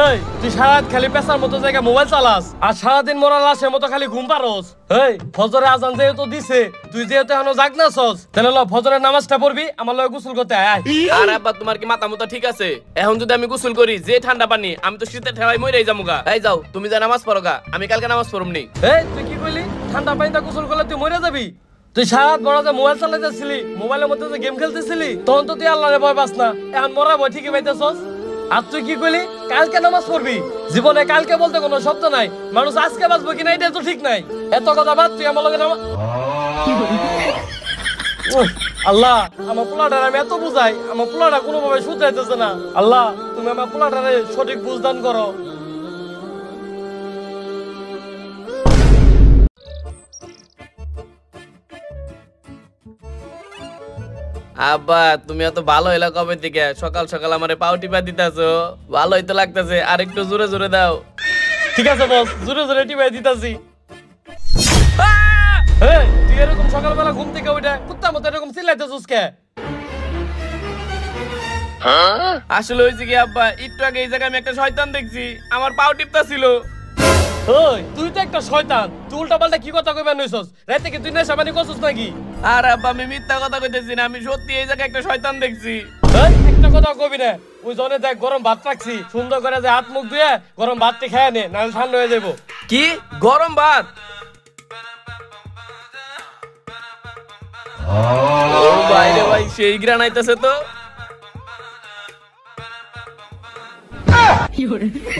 এই তুই সারাদিন খালি পেশার মতো জায়গা মোবাইল চালাস আর সারাদিন মরা লাশের মতো খালি ঘুম পারস। এই ফজরের আজান যেহেতু দিছে তুই যেহেতু এখনো জাগনাছস তাহলে ল ফজরের নামাজটা পড়বি আমার লগে গোসল করতে আয়। আর আব্বা তোমার কি মাথা মুতা ঠিক আছে? এখন যদি আমি গোসল করি যে ঠান্ডা পানি আমি তো শীতের ঠেলায় মরেই যামুগা। এই যাও তুমি যা নামাজ পড়োগা, আমি কালকে নামাজ পড়মনি। এই তুই কি কইলি ঠান্ডা পানিতে গোসল করলে তুই মরে যাবি? তুই সারাত বড় যে মোবাইল চালাইতেছিলি মোবাইলের মধ্যে যে গেম খেলতেছিলি তখন তো তুই আল্লাহরে ভয় পাস না, এখন মরা ভয় ঠিকই পাইতেছস। আর তুই কি কইলি কালকে নামাজ পড়বি? জীবনে কালকে বলতে কোনো শব্দ নাই, মানুষ আজকে বাঁচবো কিনা এটা তো ঠিক নাই। এত কথা বাদ, তুই আমার লগে নামাজ। আল্লাহ আমার পোলাটার আমি এত বুঝাই, আমার পোলাটা কোনোভাবে শুধরাইতেছে না। আল্লাহ তুমি আমার পোলাটারে সঠিক বুঝদান করো। আব্বা তুমি এত ভালো হইলা কবে থেকে? সকাল সকাল আমারে পাও টিপা দিতাছো, ভালোই তো লাগতেছে, আর একটু জোরে জোরে দাও। ঠিক আছে বস, জোরে জোরে টিপাই দিতাছি। এই তুই এরকম সকালবেলা ঘুম থেকে উঠে কুত্তার মতো এরকম চিল্লাইতেছিস কে? আসলে হয়েছে কি আব্বা, একটু আগে এই জায়গায় আমি একটা শয়তান দেখছি, আমার পাও টিপতা ছিল। ওই তুই তো একটা শয়তান, তুই উল্টা পাল্টা কি কথা কইবা নইছস? রাতে কি তুই নেশা পানি করছস নাকি? আর আব্বা আমি মিথ্যা কথা কইতেছি না, আমি সত্যি এই জায়গায় একটা শয়তান দেখছি। এই একটা কথা কবি না, ওই জনে দেখ গরম ভাত রাখছি, সুন্দর করে যে হাত মুখ ধুয়ে গরম ভাতটি খেয়ে নে, নাহলে ঠান্ডা হয়ে যাবো। কি গরম ভাত? ও বাইরে ভাই সেই গ্রান আইতাছে তো।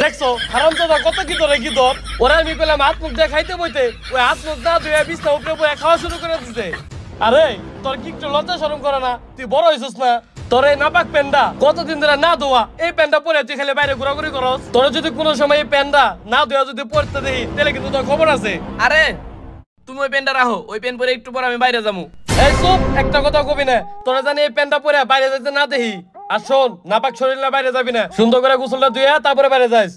দেখছো হারামজাদা কত কি ধরে কি ধর, ওরা আমি কইলাম হাত মুখ দিয়ে খাইতে বইতে, ওই হাত মুখ না ধুয়ে বিছনা উপরে বসে খাওয়া শুরু করে দিছে। আরে তোর কি একটু লজ্জা শরম করে না? তুই বড় হইছিস না? তোর এই নাপাক প্যান্ডা কতদিন ধরে না ধোয়া, এই প্যান্ডা পরে তুই খালি বাইরে ঘোরাঘুরি করস। তোর যদি কোনো সময় এই প্যান্ডা না ধোয়া যদি পড়তে দেখি তাহলে কিন্তু তোর খবর আছে। আরে তুমি ওই প্যান্টটা রাখো, ওই প্যান্ট পরে একটু পর আমি বাইরে যাবো। এই চুপ, একটা কথা কবি না, তোরা জানি এই প্যান্টটা পরে বাইরে যেতে না দেখি। আর শোন, নাপাক শরীর না বাইরে যাবি না, সুন্দর করে গোসলটা ধুয়ে তারপরে বাইরে যাইস।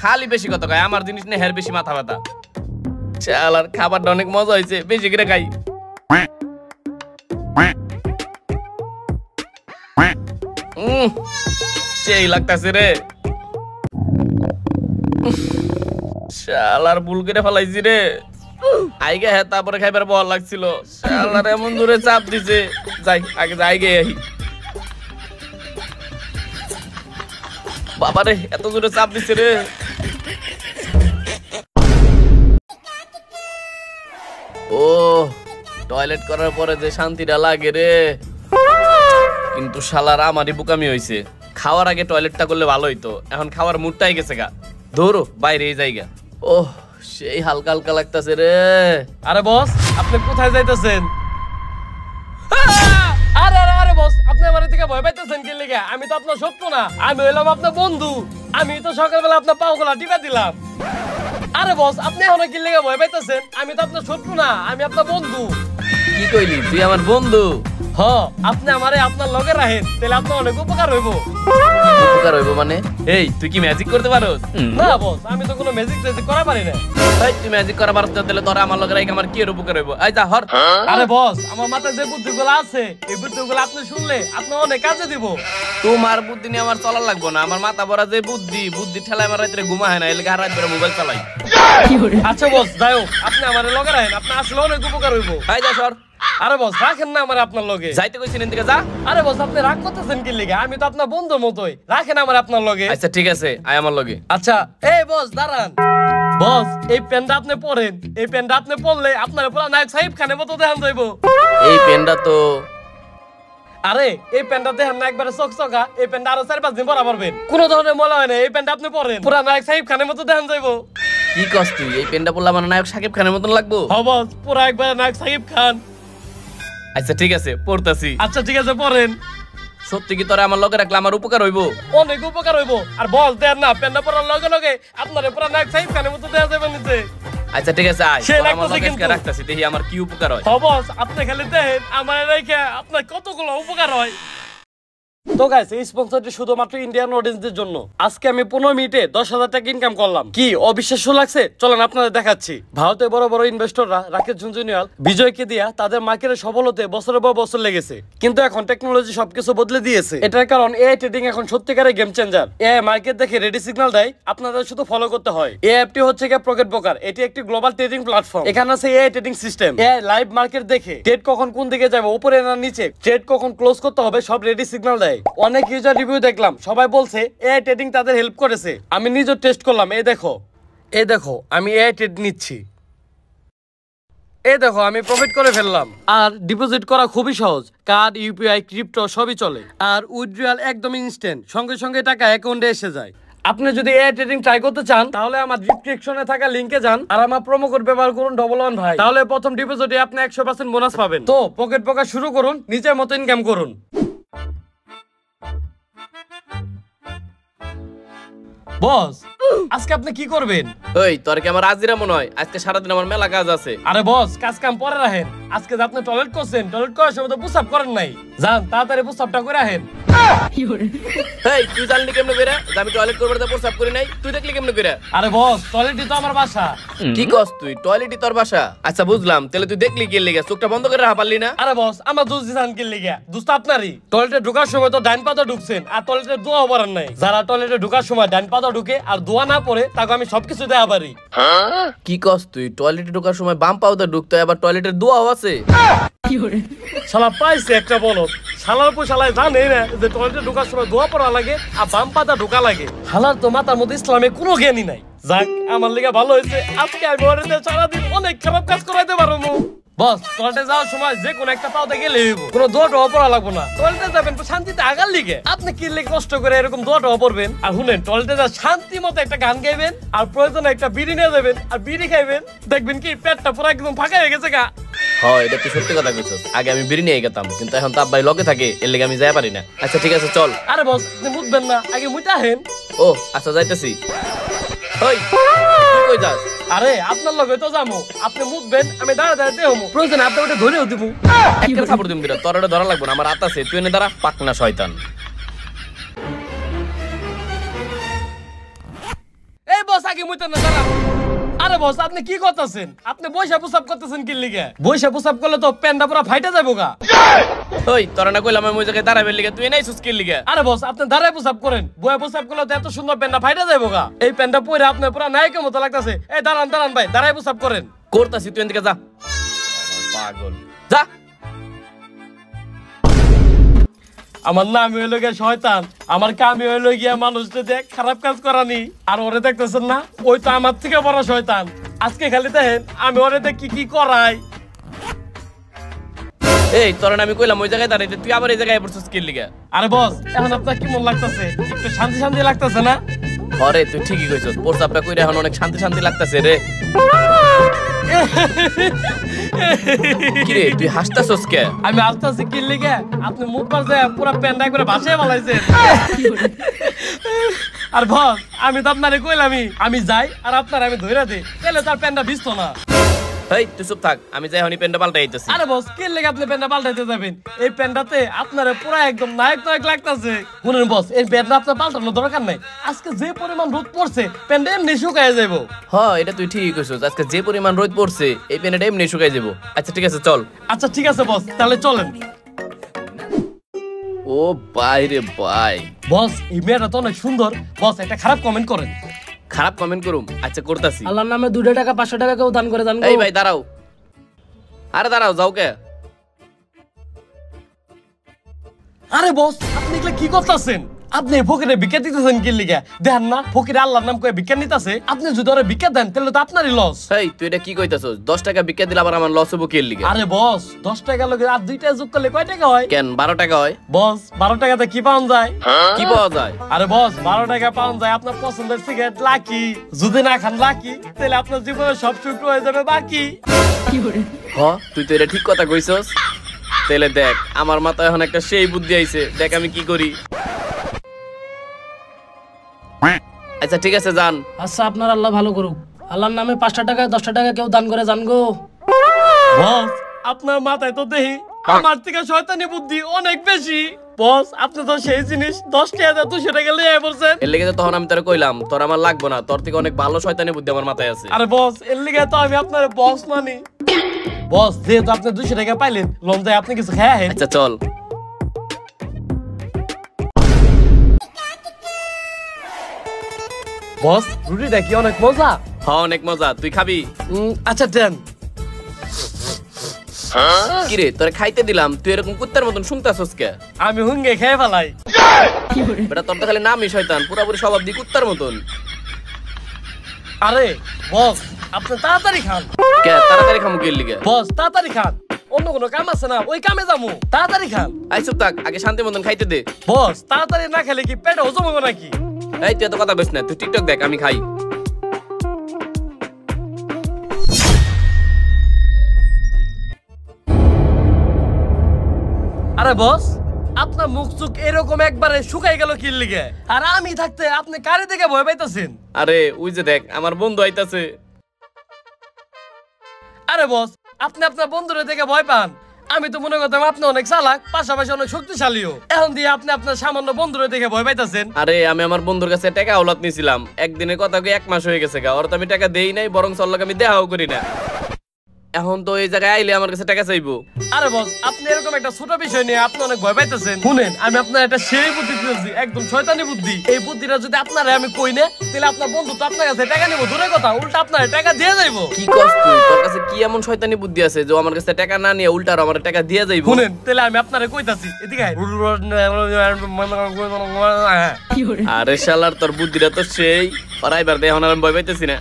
খালি বেশি কথা কয়, আমার জিনিস নিয়ে হের বেশি মাথা ব্যথা। শালার খাবারটা অনেক মজা হয়েছে, বেশি করে খাই। সেই লাগতাছে রে, শালার ভুল করে ফেলাইছি রে। আইগে হ্যাঁ তারপরে খাইবার বল লাগছিল, শালার এমন দূরে চাপ দিছে। যাই আগে যাই গে আহি। বাবা রে এত দূরে চাপ দিছে রে। ও টয়লেট করার পরে যে শান্তিটা লাগে রে, কিন্তু শালার আমারই বোকামি হইছে। খাওয়ার আগে টয়লেটটা করলে ভালো হইতো, এখন খাওয়ার মুডটাই গেছে গা। ধরো বাইরে এই জায়গা। ওহ সেই হালকা হালকা লাগতাছে রে। আরে বস আপনি কোথায় যাইতেছেন? আরে আরে আরে বস আপনি আমার দিকে ভয় পাইতেছেন কি লিগা? আমি তো আপনার শত্রু না, আমি হইলাম আপনার বন্ধু। আমি তো সকালবেলা আপনার পাও গলা টিপা দিলাম। আরে বস আপনি এখন কি লিগা ভয় পাইতেছেন? আমি তো আপনার শত্রু না, আমি আপনার বন্ধু। কি কইলি তুই আমার বন্ধু? হ আপনি আমারে আপনার লগে রাখেন, তাহলে আপনার অনেক উপকার হইব। উপকার হইব মানে? এই তুই কি ম্যাজিক করতে পারোস? না বস আমি তো কোনো ম্যাজিক ট্যাজিক করা পারি না। ভাই তুই ম্যাজিক করা পারছ না, তাহলে তোরা আমার লগে রাইখ আমার কি এর উপকার হইব? আই যা হর। আরে বস আমার মাথায় যে বুদ্ধিগুলো আছে এই বুদ্ধিগুলো আপনি শুনলে আপনার অনেক কাজে দিব। তোমার বুদ্ধি নিয়ে আমার চলা লাগবো না, আমার মাথা ভরা যে বুদ্ধি, বুদ্ধি ঠেলায় আমার রাত্রে ঘুমা হয় না, এর লাগি রাত ধরে মোবাইল চালাই। আচ্ছা বস যাই হোক আপনি আমারে লগে রাখেন, আপনি আসলে অনেক উপকার হইব। আই যা সর। আরে বস রাখেন না আমারে আপনার লগে। যাইতে কইছেন এদিকে যা। আরে বস আপনি রাগ করতেছেন কি লিগা? আমি তো আপনার বন্ধুর মতোই, রাখেন আমারে আপনার লগে। আচ্ছা ঠিক আছে আয় আমার লগে। আচ্ছা এই বস দাঁড়ান। বস এই পেনটা আপনি পরেন, এই পেনটা আপনি পরলে আপনার পুরো নায়ক সাহেব খানের মতো দেখান যাইব। এই পেনটা তো আরে এই পেনটা দেখেন না একবারে চকচকা, এই পেনটা আরো 4-5 দিন পরা পারবেন, কোনো ধরনের মলা হয় না। এই পেনটা আপনি পরেন, পুরো নায়ক সাহেব খানের মতো দেখান যাইব। কি কস তুই? এই পেনটা পরলে আমার নায়ক সাকিব খানের মতন লাগবো? হ্যাঁ বস পুরো একবারে নায়ক সাহেব খান। আচ্ছা ঠিক আছে পড়তাছি। আচ্ছা ঠিক আছে পরেন। সত্যি কি তোরা আমার লগে রাখলে আমার উপকার হইব? অনেক উপকার হইব। আর বস দেন না পেনটা পরার লগে লগে আপনারে পুরো নায়ক সাহেব খানের মতো দেখা যাবে নিচে। আচ্ছা ঠিক আছে আয়, সে তোরা আমার লাগতেছে লগে কিন্তু। রাখতাছি, দেখি আমার কি উপকার হয়। হ্যাঁ বস আপনি খালি দেখেন আমার রেখে আপনার কতগুলো উপকার হয়। তো গাইস এই স্পন্সরটি শুধুমাত্র ইন্ডিয়ান অডিয়েন্সদের জন্য। আজকে আমি 15 মিনিটে 10,000 টাকা ইনকাম করলাম। কি অবিশ্বাস্য লাগছে? চলেন আপনাদের দেখাচ্ছি। ভারতে বড় বড় ইনভেস্টররা রাকেশ ঝুনঝুনিয়াল, বিজয়কে দিয়া তাদের মার্কেটে সফল হতে বছরের পর বছর লেগেছে, কিন্তু এখন টেকনোলজি সবকিছু বদলে দিয়েছে। এটার কারণ এআই ট্রেডিং এখন সত্যিকারের গেম চেঞ্জার। এআই মার্কেট দেখে রেডি সিগন্যাল দেয়, আপনাদের শুধু ফলো করতে হয়। এই অ্যাপটি হচ্ছে গিয়ে পকেট ব্রোকার। এটি একটি গ্লোবাল ট্রেডিং প্ল্যাটফর্ম। এখানে আছে AI trading system. AI live market দেখে ট্রেড কখন কোন দিকে যাবে, উপরে না নিচে, ট্রেড কখন ক্লোজ করতে হবে, সব রেডি সিগন্যাল দেয়। অনেক ইউজার রিভিউ দেখলাম, সবাই বলছে এআই ট্রেডিং তাদের হেল্প করেছে। আমি নিজে টেস্ট করলাম। এই দেখো আমি এআই ট্রেড নিচ্ছি। এই দেখো আমি প্রফিট করে ফেললাম। আর ডিপোজিট করা খুবই সহজ, কার্ড, ইউপিআই, ক্রিপ্টো সবই চলে। আর উইথড্রয়াল একদম ইনস্ট্যান্ট, সঙ্গে সঙ্গে টাকা অ্যাকাউন্টে এসে যায়। আপনি যদি এআই ট্রেডিং ট্রাই করতে চান তাহলে আমার ডেসক্রিপশনে থাকা লিংকে যান আর আমার প্রোমো কোড ব্যবহার করুন 11 ভাই। তাহলে প্রথম ডিপোজিটে আপনি 100% বোনাস পাবেন। তো পকেট ব্রোকার শুরু করুন, নিজের মতো ইনকাম করুন। বস আজকে আপনি কি করবেন? ওই তোর কি আমার আজিরা মনে হয়? আজকে সারাদিন আমার মেলা কাজ আছে। আরে বস কাজ কাম পরে রাখেন। আজকে যে আপনি টয়লেট করছেন, টয়লেট করার সময় তো পুশআপ করেন নাই। যান তাড়াতাড়ি পুশআপটা করে রাখেন। এই তুই জানলি কেমনে কইরা যে আমি টয়লেট করবার প্রস্তাব করি নাই? তুই দেখলি কেমনে কইরা? আরে বস টয়লেটই তো আমার বাসা। কি কস তুই? টয়লেটই তোর বাসা? আচ্ছা বুঝলাম, তাহলে তুই দেখলি কি লাগা? চোখটা বন্ধ করে রাখা পারলি না? আরে বস আমার দোষ দিছেন কি লাগা? দোষ তো আপনারই। টয়লেটে ঢোকার সময় তো ডান পাতা ঢুকছেন আর টয়লেটে দোয়া পড়েন নাই। যারা টয়লেটে ঢোকার সময় ডান পাতা ঢুকে আর দোয়া না পড়ে তাকে আমি সবকিছু দেয়া পারি। কি কস তুই? টয়লেটে ঢোকার সময় বাম পাউতে ঢুকতে আবার টয়লেটের দোয়াও আছে? শালা পাইছে একটা বলদ। শালার পর শালায় জানে না যে টয়লেটে ঢোকার সময় দোয়া পড়া লাগে আর বাম পাতা ঢোকা লাগে। শালার তো মাথার মধ্যে ইসলামে কোনো জ্ঞানই নাই। যাক আমার লিগা ভালো হয়েছে, আজকে আমি ওর সারাদিন অনেক খারাপ কাজ করাইতে পারবো। বস টয়লেটে যাওয়ার সময় যে কোনো একটা পাওতে গেলে কোনো দোয়াটা পড়া লাগবো না। টয়লেটে যাবেন শান্তিতে আগার লিগে, আপনি কি লিগে কষ্ট করে এরকম দোয়াটা পড়বেন? আর শুনেন টয়লেটে যা শান্তি মতো একটা গান গাইবেন আর প্রয়োজনে একটা বিড়ি নিয়ে যাবেন আর বিড়ি খাইবেন, দেখবেন কি পেটটা পুরো একদম ফাঁকা হয়ে গেছে গা। হয় এটা তুই সত্যি কথা কইছস। আগে আমি বিড়ি নিয়ে গেতাম, কিন্তু এখন তো আব্বাই লগে থাকে, এর লেগে আমি যাই পারি না। আচ্ছা ঠিক আছে চল। আরে বস আপনি মুতবেন না, আগে মুইটা হেন। ও আচ্ছা যাইতেছি। ওই তুই কই যাস? আরে আপনার লগে তো যাবো, আপনি মুতবেন আমি দাঁড়া দাঁড়াতে হবো, প্রয়োজন আপনি ওটা ধরেও দিব। একটা থাপড় দিম দিরা, তোর ওটা ধরা লাগবে না, আমার হাত আছে। তুই এনে দাঁড়া, পাকনা শয়তান। এই বস আগে মুইতেন না, দাঁড়া। আরে বস আপনি কি করতেছেন? আপনি বইসা পুশআপ করতেছেন কি লিগে? বইসা পুশআপ করলে তো প্যান্টটা পুরো ফাইটা যাবো গা। ওই তোরা না কইলাম আমি ওই জায়গায় দাঁড়াবে লিগে, তুই নাই সুস্কিল লিগে। আরে বস আপনি দাঁড়ায় পুশআপ করেন, বইয়া পুশআপ করলে তো এত সুন্দর প্যান্টটা ফাইটা যাবো গা। এই প্যান্টটা পরে আপনি পুরো নায়কের মতো লাগতেছে। এই দাঁড়ান দাঁড়ান ভাই, দাঁড়ায় পুশআপ করেন। করতাছি, তুই এদিকে যা। পাগল যা। আমার নাম হইলো গিয়া শয়তান, আমার কামই হইলো গিয়া মানুষদের দেখ খারাপ কাজ করানি। আর ওরে দেখতেছেন না, ওই তো আমার থেকে বড় শয়তান। আজকে খালি দেখেন আমি ওরে দেখ কি করাই। এই তোরা না আমি কইলাম ওই জায়গায় দাঁড়াইতে, তুই আবার এই জায়গায় পড়ছিস কি লিগে? আরে বস এখন আপনার কি মন লাগতেছে? একটু শান্তি শান্তি লাগতেছে না? আরে তুই ঠিকই কইছস, প্রস্তাবটা কইরা এখন অনেক শান্তি শান্তি লাগতাছে রে। কি রে তুই হাসতাছস কে? আমি হাসতাছি কি লিগে? আপনি মুখ পার যায় পুরো প্যান্ডা করে ভাষায় বলাইছেন। আর বস আমি তো আপনারে কইলামই আমি যাই আর আপনার আমি ধইরা দেই, তাহলে তার প্যান্ডা ভিজতো না। এই তুই চুপ থাক, আমি যাই হনি প্যান্ডা পাল্টাই আইতাছি। আরে বস কি লিগে আপনি প্যান্ডা পাল্টাইতে যাবেন? এই প্যান্ডাতে আপনারে পুরো একদম নায়ক নায়ক লাগতাছে। শুনুন বস এই প্যান্ডা আপনার পাল্টানোর দরকার নাই। আজকে যে পরিমাণ রোদ পড়ছে প্যান্ডা এমনি শুকায় যাবো। হ্যাঁ এটা তুই ঠিকই কইছস, আজকে যে পরিমাণ রোদ পড়ছে এই প্যান্ডাটা এমনি শুকাই যাবো। আচ্ছা ঠিক আছে চল। আচ্ছা ঠিক আছে বস, তাহলে চলেন। ও ভাই রে ভাই। বস এই মেয়েটা তো অনেক সুন্দর। বস একটা খারাপ কমেন্ট করেন। খারাপ কমেন্ট করুম? আচ্ছা করতাছি। আল্লাহর নামে 2 টাকা 500 টাকা কেউ দান করে জানবো। এই ভাই দাঁড়াও। আরে দাঁড়াও, যাও কে? আরে বস আপনি এগুলা কি করতেছেন? আপনি ফকিরে ভিক্ষা দিতেছেন কি লিগা? দেখেন না ফকিরে আল্লাহর নাম কয়ে ভিক্ষা নিতেছে। আপনি যদি ওরে ভিক্ষা দেন তাহলে তো আপনারই লস। এই তুই এটা কি কইতাছস? 10 টাকা ভিক্ষা দিলে আবার আমার লস হবো কি লিগে? আরে বস 10 টাকা লগে আর 2 টাকা যোগ করলে কয় টাকা হয়? কেন 12 টাকা হয়? বস 12 টাকাতে কি পাওয়া যায়? কি পাওয়া যায়? আরে বস 12 টাকা পাওয়া যায় আপনার পছন্দের সিগারেট লাকি। যদি না খান লাকি তাহলে আপনার জীবনে সব সুখ হয়ে যাবে বাকি। হ তুই তো এটা ঠিক কথা কইছস। তাহলে দেখ আমার মাথায় এখন একটা সেই বুদ্ধি আইছে, দেখ আমি কি করি। আচ্ছা ঠিক আছে যান। আচ্ছা আপনার আল্লাহ ভালো করুক। আল্লাহর নামে 5টা টাকা 10টা টাকা কেউ দান করে জানগো। বস আপনার মাথায় তো দেহি আমার থেকে শয়তানি বুদ্ধি অনেক বেশি। বস আপনি তো সেই জিনিস 10,200 টাকা লিয়ে বলছেন। এর লেগে তো তখন আমি তোরে কইলাম তোর আমার লাগবে না, তোর থেকে অনেক ভালো শয়তানি বুদ্ধি আমার মাথায় আছে। আরে বস এর লিগে তো আমি আপনার বস মানি। বস যেহেতু আপনি 200 টাকা পাইলেন, লন যায় আপনি কিছু খায় হেন। আচ্ছা চল। বস রুটিটা কি অনেক মজা? হ্যাঁ অনেক মজা, তুই খাবি? আচ্ছা দেন। কিরে তোরে খাইতে দিলাম, তুই এরকম কুত্তার মতন শুনতাছস কে? আমি হুঙ্গে খেয়ে ফেলাই। বেটা তোর তো খালি নামই শয়তান, পুরাপুরি স্বভাব দি কুত্তার মতন। আরে বস আপনি তাড়াতাড়ি খান। কে তাড়াতাড়ি খামু কি লিগে? বস তাড়াতাড়ি খান, অন্য কোনো কাম আছে না, ওই কামে যাবো। তাড়াতাড়ি খান। আই চুপ থাক, আগে শান্তি মতন খাইতে দে। বস তাড়াতাড়ি না খেলে কি পেটে হজম হবে নাকি? এই তুই এত কথা কইস না, তুই টিকটক দেখ, আমি খাই। আরে বস আপনার মুখ চুখ এরকম একবারে শুকাই গেল কি লিগে? আর আমি থাকতে আপনি কারে দেখে ভয় পাইতেছেন? আরে ওই যে দেখ আমার বন্ধু আইতাছে। আরে বস আপনি আপনার বন্ধুরে দেখে ভয় পান, আমি তো মনে করতাম আপনি অনেক চালাক, পাশাপাশি অনেক শক্তিশালীও। এখন দিয়ে আপনি আপনার সামান্য বন্ধুরে দেখে ভয় পাইতেছেন। আরে আমি আমার বন্ধুর কাছে টাকা আওলাদ নিছিলাম, একদিনের কথা কই 1 মাস হয়ে গেছে গা, ওর তো আমি টাকা দেই নাই, বরং চল্লাকে আমি দেখাও করি না। এখন তো এই জায়গায় আইলে আমার কাছে টাকা চাইবো। আরে বস আপনি এরকম একটা ছোট বিষয় নিয়ে আপনি অনেক ভয় পাইতেছেন। শুনেন আমি আপনার একটা সেই বুদ্ধি দিয়েছি, একদম শয়তানি বুদ্ধি। এই বুদ্ধিটা যদি আপনারে আমি কই না, তাহলে আপনার বন্ধু তো আপনার কাছে টাকা নিব দূরের কথা, উল্টা আপনার টাকা দিয়ে যাইবো। কি কস তুই? তোর কাছে কি এমন শয়তানি বুদ্ধি আছে যে ও আমার কাছে টাকা না নিয়ে উল্টা আমার টাকা দিয়ে যাইবো? শুনেন তাহলে আমি আপনারে কইতাছি, এদিকে আয়। আরে শালার তোর বুদ্ধিটা তো সেই, আর এবার দে, এখন আর আমি ভয় পাইতেছি না।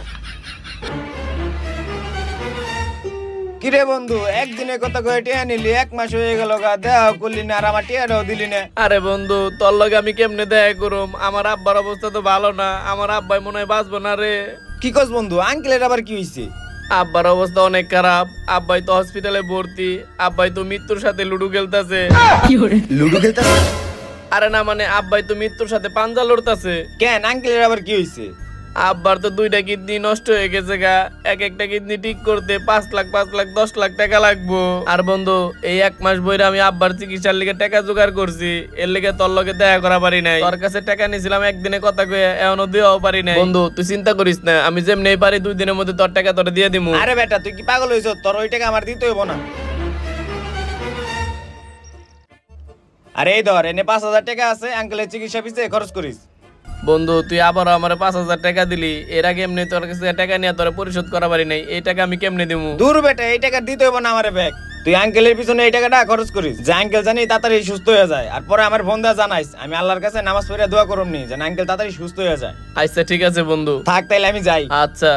কিরে বন্ধু একদিনের কথা কয়ে টিয়া নিলি, 1 মাস হয়ে গেল গা, দেওয়া করলি না আর আমার টিয়াটাও দিলি না। আরে বন্ধু তোর লগে আমি কেমনে দেখা করুম? আমার আব্বার অবস্থা তো ভালো না, আমার আব্বাই মনে হয় বাঁচবো না রে। কি কস বন্ধু, আঙ্কেলের আবার কি হইছে? আব্বার অবস্থা অনেক খারাপ, আব্বাই তো হসপিটালে ভর্তি, আব্বাই তো মৃত্যুর সাথে লুডু খেলতেছে। লুডো খেলতেছে? আরে না মানে আব্বাই তো মৃত্যুর সাথে পাঞ্জা লড়তাছে। কেন আঙ্কেলের আবার কি হইছে? আব্বার তো 2টা কিডনি নষ্ট হয়ে গেছে গা, এক একটা কিডনি ঠিক করতে 5 লাখ 10 লাখ টাকা লাগবো। আর বন্ধু এই 1 মাস বইরা আমি আব্বার চিকিৎসার লিগে টাকা জোগাড় করছি, এর লিগে তোর লগে দেখা করা পারি নাই। তোর কাছে টাকা নিছিলাম একদিনে কথা কয়ে, এখনো দিয়েও পারি নাই। বন্ধু তুই চিন্তা করিস না, আমি যেমনি পারি 2 দিনের মধ্যে তোর টাকা তোরে দিয়ে দিমু। আরে বেটা তুই কি পাগল হইছ? তোর ওই টাকা আমার দিতে হইব না। আরে এই ধর, এনে 5,000 টাকা আছে, আঙ্কেলের চিকিৎসা পিছে খরচ করিস। বন্ধু তুই আবার আমার 5,000 টাকা দিলি, এর আগে এমনি তোর কাছে টাকা নিয়ে তোরা পরিশোধ করা পারি নাই, এই টাকা আমি কেমনে দিমু? দূর বেটা, এই টাকা দিতে হইব না আমারে ব্যাগ। তুই আঙ্কেলের পিছনে এই টাকাটা খরচ করিস, যে আঙ্কেল জানি তাড়াতাড়ি সুস্থ হয়ে যায়। আর পরে আমার ফোন দেওয়া জানাইস, আমি আল্লাহর কাছে নামাজ পড়ে দোয়া করুম নি যেন আঙ্কেল তাড়াতাড়ি সুস্থ হয়ে যায়। আচ্ছা ঠিক আছে বন্ধু, থাক তাইলে আমি যাই। আচ্ছা।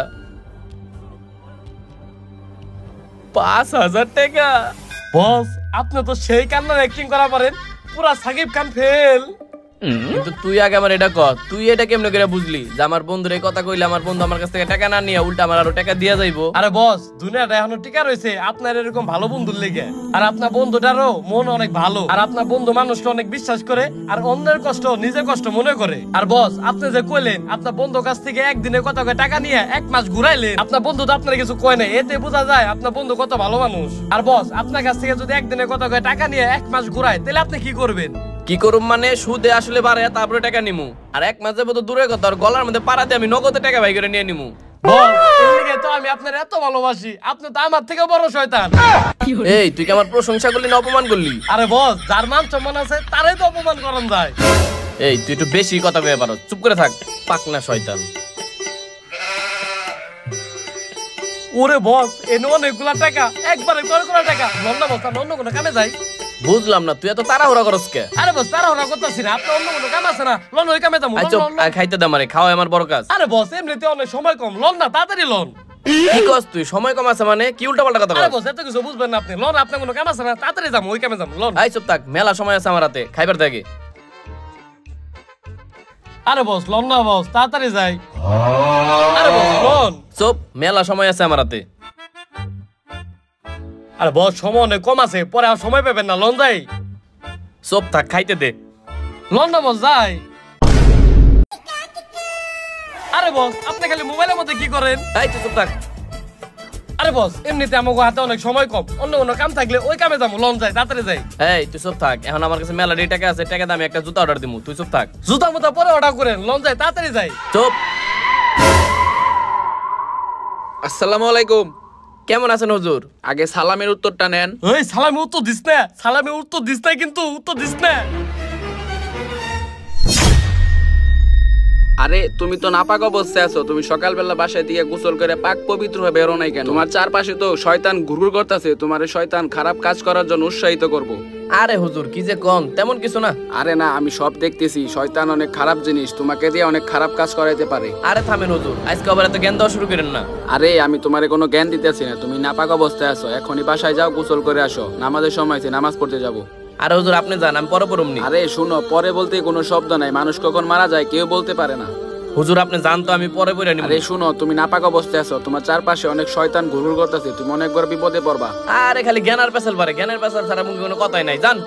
5,000 টাকা? বস আপনি তো সেই কান্নার অ্যাক্টিং করা পারেন, পুরা সাকিব খান ফেল। কিন্তু তুই আগে আমার এটা কর, তুই এটা কেমনে করে বুঝলি যে আমার বন্ধুর এই কথা কইলে আমার বন্ধু আমার কাছ থেকে টাকা না নিয়ে উল্টা আমার আরো টাকা দিয়া যাইবো? আরে বস দুনিয়াটা এখনো টিকা রয়েছে আপনার এরকম ভালো বন্ধুর লেগে। আর আপনার বন্ধুটারও মন অনেক ভালো, আর আপনার বন্ধু মানুষকে অনেক বিশ্বাস করে, আর অন্যের কষ্ট নিজের কষ্ট মনে করে। আর বস আপনি যে কইলেন আপনার বন্ধুর কাছ থেকে একদিনের কথা কয়ে টাকা নিয়ে 1 মাস ঘুরাইলেন, আপনার বন্ধু তো আপনার কিছু কয় নাই, এতে বোঝা যায় আপনার বন্ধু কত ভালো মানুষ। আর বস আপনার কাছ থেকে যদি একদিনের কথা কয়ে টাকা নিয়ে 1 মাস ঘুরায়, তাহলে আপনি কি করবেন? কি করুম মানে সুদে আসলে বাড়ে তারপরে টাকা নিমু, আর 1 মাস যাবো তো দূরের কথা, আর গলার মধ্যে পাড়া দিয়ে আমি নগদে টাকা বাই করে নিয়ে নিমু। বস এর লিগে তো আমি আপনার এত ভালোবাসি, আপনি তো আমার থেকে বড় শয়তান। এই তুই কি আমার প্রশংসা করলি না অপমান করলি? আরে বস যার মান সম্মান আছে তারাই তো অপমান করেন যায়। এই তুই একটু বেশি কথা কয়ে পারো, চুপ করে থাক পাকনা শয়তান। ওরে বস এনে অনেকগুলা টাকা, একবারে কড়া টাকা। লন্ডা বস আমি অন্য কোনো কামে যাই। বুঝলাম না তুই এত তাড়াহুড়া করস কে? আরে বস তাড়াহুড়া করতেছি না, আপনার অন্য কোনো কাম আছে না? লন ওই কামে যাবো। আচ্ছা খাইতে দে আমারে, খাওয়া আমার বড় কাজ। আরে বস এমনিতে অনেক সময় কম, লন না তাড়াতাড়ি লন। কি কস তুই? সময় কম আছে মানে কি উল্টা পাল্টা কথা আরে বল? বস এত কিছু বুঝবেন না আপনি, লন আপনার কোনো কাম আছে না? তাড়াতাড়ি যাবো ওই কামে যাবো, লন। আই চুপ থাক, মেলা সময় আছে আমার হাতে, খাইবার থাকে। আরে বস লন না বস, তাড়াতাড়ি যাই। আরে বস লন। চুপ, মেলা সময় আছে আমার হাতে। আরে বস সময় অনেক কম আছে, পরে আর সময় পাবেন না, লন যাই। চুপ থাক, খাইতে দে। লন না বস যাই। আরে বস আপনি খালি মোবাইলের মধ্যে কি করেন? এই তুই চুপ থাক। আরে বস এমনিতে আমাকে হাতে অনেক সময় কম, অন্য কোনো কাম থাকলে ওই কামে যাবো, লন যাই তাড়াতাড়ি যাই। এই তুই চুপ থাক, এখন আমার কাছে মেলাডি টাকা আছে, টাকা দামে একটা জুতা অর্ডার দিমু, তুই চুপ থাক। জুতা মুতা পরে অর্ডার করেন, লন যাই তাড়াতাড়ি যাই। চুপ। আসসালামু আলাইকুম। কেমন আছেন হুজুর? আগে সালামের উত্তরটা নেন। ওই সালামে উত্তর দিস না, সালামে উত্তর দিস না, কিন্তু উত্তর দিস না। আরে তুমি তো নাপাক অবস্থায় আছো, তুমি সকালবেলা বাসায় দিয়ে গোসল করে পাক পবিত্র হয়ে বেরো নাই কেন? তোমার চারপাশে তো শয়তান ঘুরঘুর করতেছে, তোমার শয়তান খারাপ কাজ করার জন্য উৎসাহিত করব। আরে হুজুর কি যে কোন, তেমন কিছু না। আরে না, আমি সব দেখতেছি, শয়তান অনেক খারাপ জিনিস, তোমাকে দিয়ে অনেক খারাপ কাজ করাইতে পারে। আরে থামেন হুজুর, আজকে আবার এত জ্ঞান দেওয়া শুরু করেন না। আরে আমি তোমারে কোনো জ্ঞান দিতেছি না, তুমি নাপাক অবস্থায় আছো, এখনই বাসায় যাও, গোসল করে আসো, নামাজের সময় আছে, নামাজ পড়তে যাবো। আরে হুজুর আপনি যান, আমি পরে পড়ুমনি। আরে শুনো, পরে বলতে কোনো শব্দ নাই, মানুষ কখন মারা যায় কেউ বলতে পারে না। হুজুর আপনি জান তো, আমি পরে পড়ে নিব। আরে শুনো, তুমি নাপাক অবস্থায় আছো, তোমার চারপাশে অনেক শয়তান ঘুরঘুর করতেছে, তুমি অনেক বড় বিপদে পড়বা। আরে খালি জ্ঞান আর পেছাল পারে, জ্ঞানের পেছাল ছাড়া মুখে কোনো কথাই নাই, জান।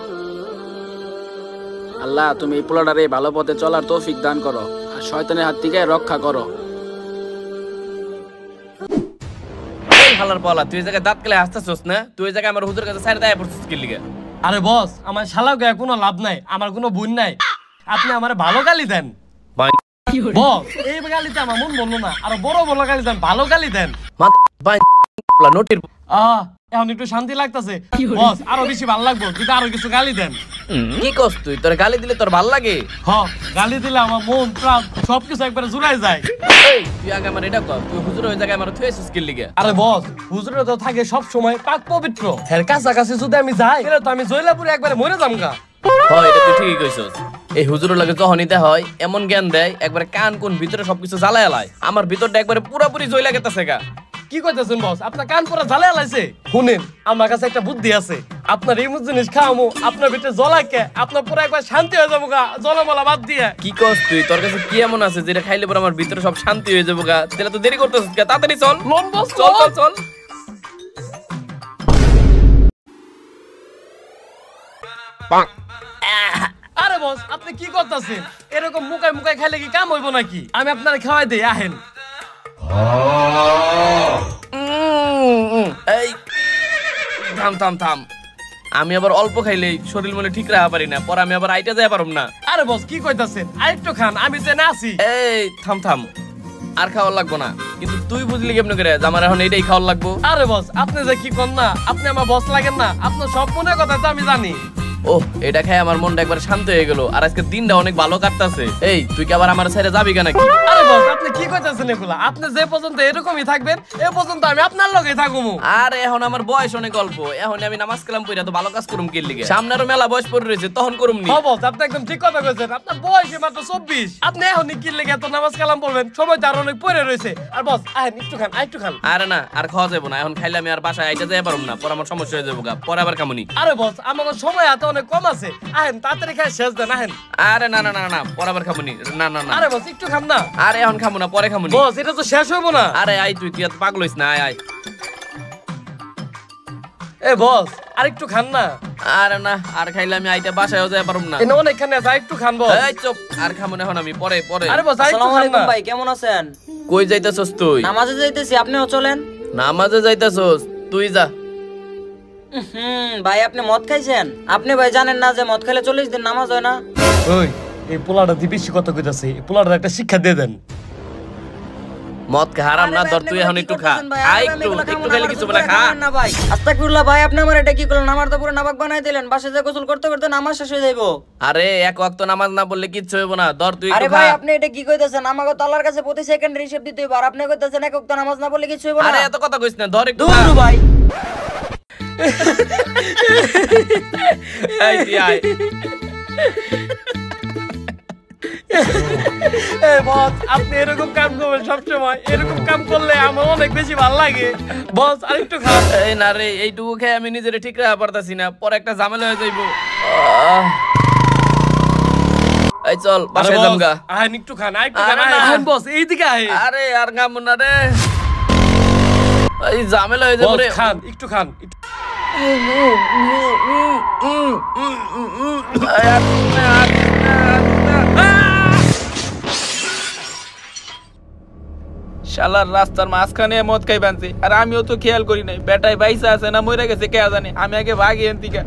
আল্লাহ তুমি এই পোলাটারে ভালো পথে চলার তৌফিক দান করো, আর শয়তানের হাত থেকে রক্ষা করো। এই হালার পালা, তুই এই জায়গায় দাঁত কেলে হাসতেছস না? তুই এই জায়গায় আমার হুজুরের কাছে সাইড দাঁড়িয়ে পড়ছিস কি লিগে? আরে বস আমার শালা গায়ে কোনো লাভ নাই, আমার কোনো বোন নাই, আপনি আমার ভালো গালি দেন। বস এই গালিতে আমার মন বললো না, আরো বড় বড় গালি দেন, ভালো গালি দেন। নোটির এখন একটু শান্তি লাগতেছে বস, আরো বেশি ভালো লাগবো যদি আরো কিছু গালি দেন। কি করছ তুই? তোর গালি দিলে তোর ভাল লাগে? হ, গালি দিলে আমার মন প্রাণ সবকিছু একবারে জুড়াই যায়। এই তুই আগে আমার এটা কর, তুই হুজুর ওই জায়গায় আমার থুয়েছিস কি লিগে? আরে বস হুজুরে তো থাকে সব সময় পাক পবিত্র, এর কাছাকাছি যদি আমি যাই তাহলে তো আমি জয়লাপুরে একবারে মরে যামগা। হয় এটা তুই ঠিকই কইছস। এই হুজুরের লাগে যখন নিতে হয় এমন জ্ঞান দেয়, একবারে কান কোন ভিতরে সবকিছু জ্বালায় আলায়, আমার ভিতরটা একবারে পুরোপুরি জয় লাগতেছে গা। কি কইতেছেন বস, আপনার কান পুরো জ্বালা লাইছে? শুনেন আমার কাছে একটা বুদ্ধি আছে, আপনার এই জিনিস খাওয়ামো, আপনার ভিতরে জ্বলাকে আপনার পুরো একবার শান্তি হয়ে যাবো গা, জ্বলামলা বাদ দিয়ে। কি করছ তুই? তোর কাছে কি এমন আছে যেটা খাইলে পরে আমার ভিতরে সব শান্তি হয়ে যাবো গা? তাহলে তো দেরি করতেছিস গা, তাড়াতাড়ি চল। লোন বস চল চল চল। আরে বস আপনি কি করতেছেন? এরকম মুখায় মুখায় খাইলে কি কাম হইব নাকি? আমি আপনার খাওয়াই দেই, আহেন। এই থাম থাম থাম, আমি আবার অল্প খাইলেই শরীর মনে ঠিক রাখা পারি না, পরে আমি আবার আইটা যাই পারম না। আরে বস কি কইতাছেন? আরেকটু খান, আমি যে না আছি। এই থাম থাম, আর খাওয়ার লাগবো না, কিন্তু তুই বুঝলি কেমন করে যে আমার এখন এইটাই খাওয়ার লাগবো? আরে বস আপনি যে কি কর না, আপনি আমার বস লাগেন না, আপনার সব মনের কথা তো আমি জানি। ও এটা খাই আমার মনটা একবার শান্ত হয়ে গেল, আর আজকে দিনটা অনেক ভালো কাটতেছে। এই তুই কি আবার আমার ছেড়ে যাবি কেন নাকি? আরে বস আপনি কি কইতাছেন এগুলা? আপনি যে পর্যন্ত এরকমই থাকবেন এ পর্যন্ত আমি আপনার লগেই থাকবো। আরে এখন আমার বয়স অনেক অল্প, এখন আমি নামাজ কালাম পড়া তো ভালো কাজ করুম কি লিগে? সামনে আরো মেলা বয়স পড়ে রয়েছে, তখন করুম নি। হ্যাঁ বস আপনি একদম ঠিক কথা কইছেন, আপনার বয়স মাত্র 24, আপনি এখন কি লেগে এত নামাজ কালাম পড়বেন? সময় তো আর অনেক পড়ে রয়েছে। আর বস আহেন একটু খান, একটু খান। আরে না আর খাওয়া যাবো না, এখন খাইলে আমি আর বাসায় আইটা যাই পারুম না, পরে আমার সমস্যা হয়ে যাবো গা, পরে আবার কামুনি। আরে বস আমার সময় হাতে অনেক কম আছে, আহেন তাড়াতাড়ি খাই শেষ দেন, আহেন। আরে না না না না, পরে আবার খামুনি, না না না। আরে বস একটু খান না। আরে এখন খামু না, পরে খামুনি। বস এটা তো শেষ হইব না। আরে আই তুই এত পাগল হইস না, আয় আয়। এ বস আর একটু খান না। আরে না আর খাইলে আমি আইটা বাসায়ও যাই পারুম না। এনে অনেকখানে আছে, একটু খান বস। এই চুপ, আর খামু না এখন আমি, পরে পরে। আরে বস আর একটু আসসালামু খান আলাইকুম না। ভাই, কেমন আছেন? কই যাইতাছস তুই? নামাজে যাইতেছি, আপনিও চলেন। নামাজে যাইতাছস? তুই যা। ভাই আপনি মদ খাইছেন? আপনি ভাই জানেন না যে মদ খেলে 40 দিন নামাজ হয় না? ওই এই পোলাটা দি বেশি কথা কইতাছে, এই পোলাটার একটা শিক্ষা দিয়ে দেন। মদ খা হারাম না, আরে ভাই, ধর আপনি তুই এগুলো এখন কি একটু খা। করতেছেন ভাই? আয় আরে আমি একটু এগুলো খাবো একটু না, খাইলে আমার কিছু তো বলে পুরো খা। খাবেন না ভাই। আস্তাগফিরুল্লাহ ভাই, আপনি আমার এটা কি করলেন? আমার তো পুরো নাপাক বানাই দিলেন, বাসায় যা গোসল করতে করতে নামাজ শেষ হয়ে যাইবো। আরে এক ওয়াক্ত নামাজ না পড়লে কিচ্ছু হইব না, ধর তুই আরে একটু ভাই খা। আপনি এটা কি কইতাছেন? আমাকে তো আল্লাহর কাছে প্রতি সেকেন্ডে হিসাব দিতে হইব, আর আপনি কইতাছেন এক ওয়াক্ত নামাজ না পড়লে কিছু হইব না। আরে এত কথা কইস না, ধর একটু দূর খা। ভাই। এই তুই আয়। এই বস আপনি এরকম কাম করবেন সবসময়, এরকম কাম করলে আমার অনেক বেশি ভালো লাগে। বস আর একটু খান। এই না রে, এইটুকু খেয়ে আমি নিজেরে ঠিক রাখা পারতাছি না, পরে একটা ঝামেলা হয়ে যাইবো। এই চল বাসায় যামগা। আহেন একটু খান, একটু খান। আরে না। আহেন বস এইদিকে আহেন। আরে আর গামু না রে, এই ঝামেলা হয়ে যাবে বস রে। খান একটু খান। শালার রাস্তার মাঝখানে মদ খাই বানছে আর আমিও তো খেয়াল করি নাই বেটায় বাইসা আছে না মরে গেছে কে জানে আমি আগে ভাগি এনতিকা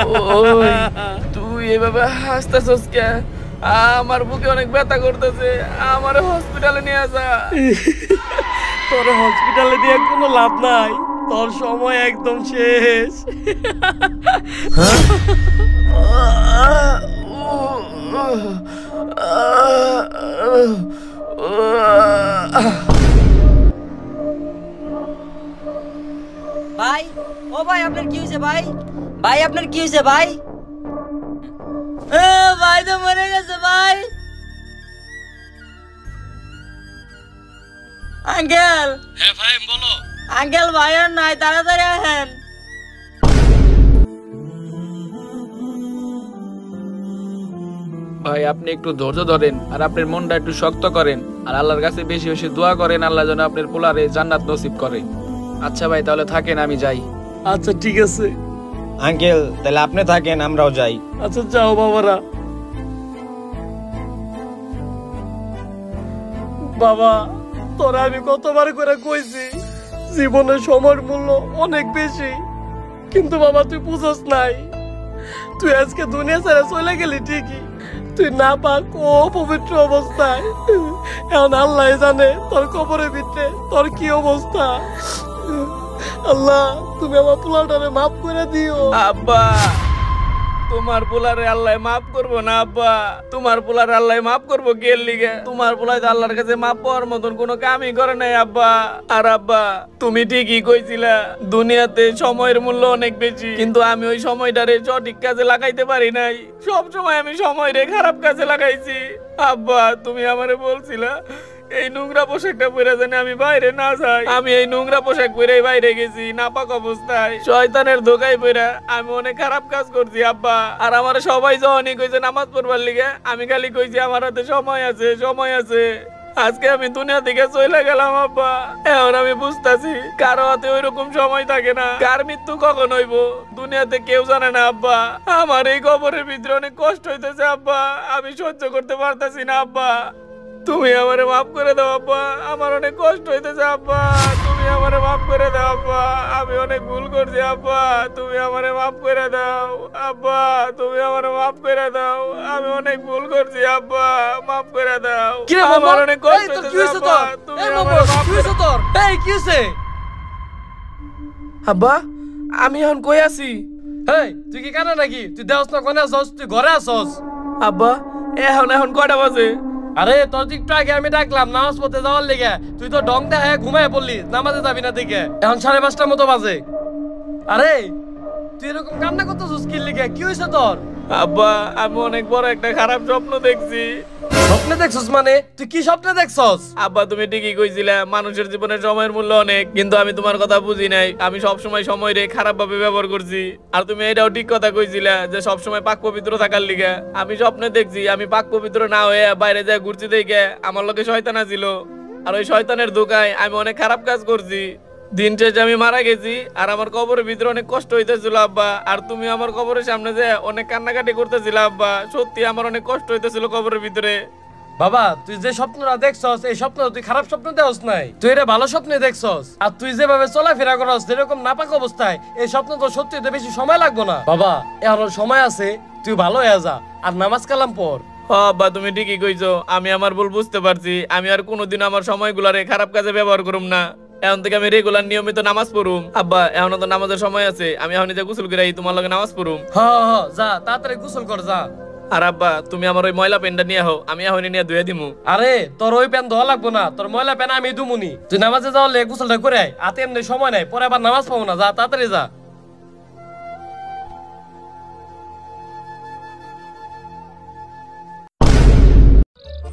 ওই তুই এভাবে হাসতেছস কে? আমার বুকে অনেক ব্যথা করতেছে, আমার হসপিটালে নিয়ে আসা। তোর হসপিটালে দিয়ে কোনো লাভ নাই, তোর সময় একদম শেষ। ভাই, ও ভাই আপনার কি হয়েছে ভাই? ভাই আপনার কি হয়েছে ভাই? ভাই তো মরে গেছে ভাই। আঙ্কেল। হ্যাঁ ভাই বলো। আঙ্কেল ভাই আর নাই, তাড়াতাড়ি আসেন। ভাই আপনি একটু ধৈর্য ধরেন আর আপনার মনটা একটু শক্ত করেন আর আল্লাহর কাছে বেশি বেশি দোয়া করেন আল্লাহ যেন আপনার পোলারে জান্নাত নসিব করে। আচ্ছা ভাই তাহলে থাকেন, আমি যাই। আচ্ছা ঠিক আছে। আঙ্কেল তাহলে আপনি থাকেন, আমরাও যাই। আচ্ছা যাও বাবারা। বাবা তোরা আমি কতবার করে কইছি জীবনের সময়ের মূল্য অনেক বেশি, কিন্তু বাবা তুই বুঝস নাই। তুই আজকে দুনিয়া ছেড়ে চলে গেলি ঠিকই, তুই না পাক ও পবিত্র অবস্থায়। এখন আল্লাহ জানে তোর কবরের ভিতরে তোর কি অবস্থা। আল্লাহ তুমি আমার পোলাটারে মাফ করে দিও। আব্বা তোমার পোলারে আল্লাহ মাফ করবো না আব্বা, তোমার পোলারে আল্লাহ মাফ করবো কে লিগে? তোমার পোলাই তো আল্লাহর কাছে মাফ পাওয়ার মতন কোনো কামই করে নাই আব্বা। আর আব্বা তুমি ঠিকই কইছিলা দুনিয়াতে সময়ের মূল্য অনেক বেশি, কিন্তু আমি ওই সময়টারে সঠিক কাজে লাগাইতে পারি নাই। সব সময় আমি সময়রে খারাপ কাজে লাগাইছি। আব্বা তুমি আমারে বলছিলা এই নোংরা পোশাকটা পরে জানি আমি বাইরে না যাই, আমি এই নোংরা পোশাক পরে বাইরে গেছি নাপাক অবস্থায়, শয়তানের ধোকায় পরে আমি অনেক খারাপ কাজ করছি আব্বা। আর আমার সবাই যখনই কইছে নামাজ পড়বার লিগে, আমি খালি কইছি আমার হাতে সময় আছে সময় আছে। আজকে আমি দুনিয়া থেকে চলে গেলাম আব্বা, এখন আমি বুঝতাছি কারো হাতে ওইরকম সময় থাকে না, কার মৃত্যু কখন হইব দুনিয়াতে কেউ জানে না আব্বা। আমার এই কবরের ভিতরে অনেক কষ্ট হইতেছে আব্বা, আমি সহ্য করতে পারতাছি না আব্বা। তুমি আমারে মাফ করে দাও আব্বা, আমার অনেক কষ্ট হইতেছে আব্বা, তুমি আমারে মাফ করে দাও আব্বা, আমি অনেক ভুল করছি আব্বা, তুমি আমারে মাফ করে দাও আব্বা, তুমি আমারে মাফ করে দাও, আমি অনেক ভুল করছি আব্বা, মাফ করে দাও। আমার অনেক কষ্ট হইতেছে আব্বা, তুমি আমারে মাফ করে দাও। এই কি হইছে? আব্বা আমি এখন কই আছি? এই তুই কি কানা নাকি? তুই দেওস না কোনে আসস? তুই ঘরে আসস? আব্বা এখন এখন কয়টা বাজে? আরে তোর তো একটু আগে আমি ডাকলাম নামাজ পড়তে যাওয়ার লেগে, তুই তো ডং দেখায় ঘুমায় পড়লি, নামাজে যাবি না দেখে। এখন 5:30টার মতো বাজে। আরে তুই এরকম কান্না করতেছিস কি লেগে? কি হয়েছে তোর? আব্বা আমি অনেক বড় একটা খারাপ স্বপ্ন দেখছি। স্বপ্নে দেখছস মানে? তুই কি স্বপ্নে দেখছস? আব্বা তুমি ঠিকই কইছিলা মানুষের জীবনে সময়ের মূল্য অনেক, কিন্তু আমি তোমার কথা বুঝি নাই। আমি সব সময় সময়রে খারাপ ভাবে ব্যবহার করছি। আর তুমি এটাও ঠিক কথা কইছিলা যে সব সময় পাক পবিত্র থাকার লিগে। আমি স্বপ্নে দেখছি আমি পাক পবিত্র না হয়ে বাইরে যায় ঘুরছি দেখে আমার লোকে শয়তান ছিল, আর ওই শয়তানের ধোকায় আমি অনেক খারাপ কাজ করছি। দিন শেষে আমি মারা গেছি আর আমার কবরের ভিতরে অনেক কষ্ট হইতেছিল আব্বা। আর তুমি আমার কবরের সামনে যে অনেক কান্নাকাটি করতেছিল আব্বা, সত্যি আমার অনেক কষ্ট হইতেছিল কবরের ভিতরে। বাবা তুই যে স্বপ্নটা দেখছস এই স্বপ্ন তুই খারাপ স্বপ্ন দেখছস নাই, তুই এটা ভালো স্বপ্নে দেখছস। আর তুই যেভাবে চলাফেরা করস যেরকম নাপাক অবস্থায়, এই স্বপ্ন তো সত্যি হতে বেশি সময় লাগবে না বাবা। এখন সময় আছে, তুই ভালো হয়ে যা আর নামাজ কালাম পড়। আব্বা তুমি ঠিকই কইছো, আমি আমার ভুল বুঝতে পারছি। আমি আর কোনোদিন আমার সময়গুলারে খারাপ কাজে ব্যবহার করুম না। এখন থেকে আমি রেগুলার নিয়মিত নামাজ পড়ুম। আব্বা এখন তো নামাজের সময় আছে, আমি এখন নিজে গোসল করে তোমার লগে নামাজ পড়ুম। হ্যাঁ যা তাড়াতাড়ি গোসল কর যা। আর আব্বা তুমি আমার ওই ময়লা প্যান্টটা নিয়ে আহো, আমি এখনই নিয়ে ধুয়ে দিমু। আরে তোর ওই প্যান ধোয়া লাগবো না, তোর ময়লা প্যান আমি দুমুনি। তুই নামাজে যাওয়ার লেগে গোসলটা করে আয়, আতে এমনি সময় নাই, পরে আবার নামাজ পাবো না। যা তাড়াতাড়ি যা।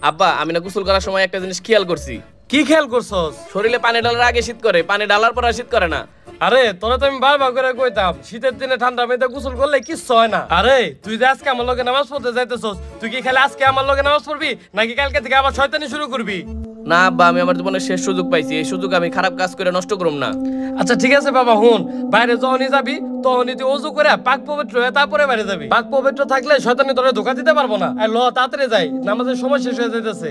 আব্বা আমি না গোসল করার সময় একটা জিনিস খেয়াল করছি। কি খেয়াল করছস? শরীরে পানি ঢালার আগে শীত করে, পানি ঢালার পর আর শীত করে না। আরে তোরা তো আমি বারবার করে কইতাম শীতের দিনে ঠান্ডা মেয়েতে গোসল করলে কিচ্ছু হয় না। আরে তুই যে আজকে আমার লগে নামাজ পড়তে যাইতেছস, তুই কি খালি আজকে আমার লগে নামাজ পড়বি নাকি কালকে থেকে আবার শয়তানি শুরু করবি? না আব্বা, আমি আমার জীবনের শেষ সুযোগ পাইছি, এই সুযোগ আমি খারাপ কাজ করে নষ্ট করুম না। আচ্ছা ঠিক আছে বাবা, হুন, বাইরে যখনই যাবি তখনই তুই অজু করে পাক পবিত্র হয়ে তারপরে বাইরে যাবি। পাক পবিত্র থাকলে শয়তানি তোরে ধোকা দিতে পারবো না। আর ল তাড়াতাড়ি যাই, নামাজের সময় শেষ হয়ে যাইতেছে।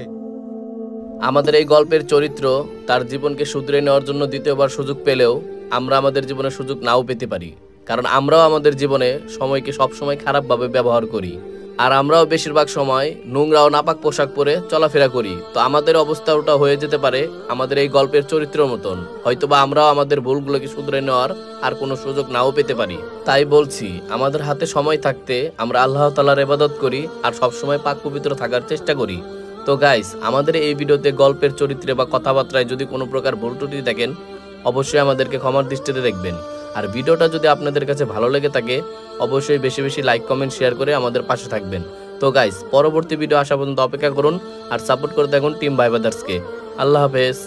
আমাদের এই গল্পের চরিত্র তার জীবনকে শুধরে নেওয়ার জন্য দ্বিতীয়বার সুযোগ পেলেও আমরা আমাদের জীবনে সুযোগ নাও পেতে পারি, কারণ আমরাও আমাদের জীবনে সময়কে সবসময় খারাপভাবে ব্যবহার করি। আর আমরাও বেশিরভাগ সময় নোংরা ও নাপাক পোশাক পরে চলাফেরা করি। তো আমাদের অবস্থাটা হয়ে যেতে পারে আমাদের এই গল্পের চরিত্রের মতন, হয়তোবা আমরাও আমাদের ভুলগুলোকে শুধরে নেওয়ার আর কোনো সুযোগ নাও পেতে পারি। তাই বলছি, আমাদের হাতে সময় থাকতে আমরা আল্লাহ তাআলার ইবাদত করি আর সবসময় পাক পবিত্র থাকার চেষ্টা করি। তো গাইস, আমাদের এই ভিডিওতে গল্পের চরিত্রে বা কথাবার্তায় যদি কোনো প্রকার ভুল ত্রুটি দেখেন, অবশ্যই আমাদেরকে ক্ষমার দৃষ্টিতে দেখবেন। আর ভিডিওটা যদি আপনাদের কাছে ভালো লেগে থাকে, অবশ্যই বেশি বেশি লাইক কমেন্ট শেয়ার করে আমাদের পাশে থাকবেন। তো গাইস, পরবর্তী ভিডিও আসা পর্যন্ত অপেক্ষা করুন আর সাপোর্ট করে থাকুন টিম ভাই ব্রাদার্সকে। আল্লাহ হাফেজ।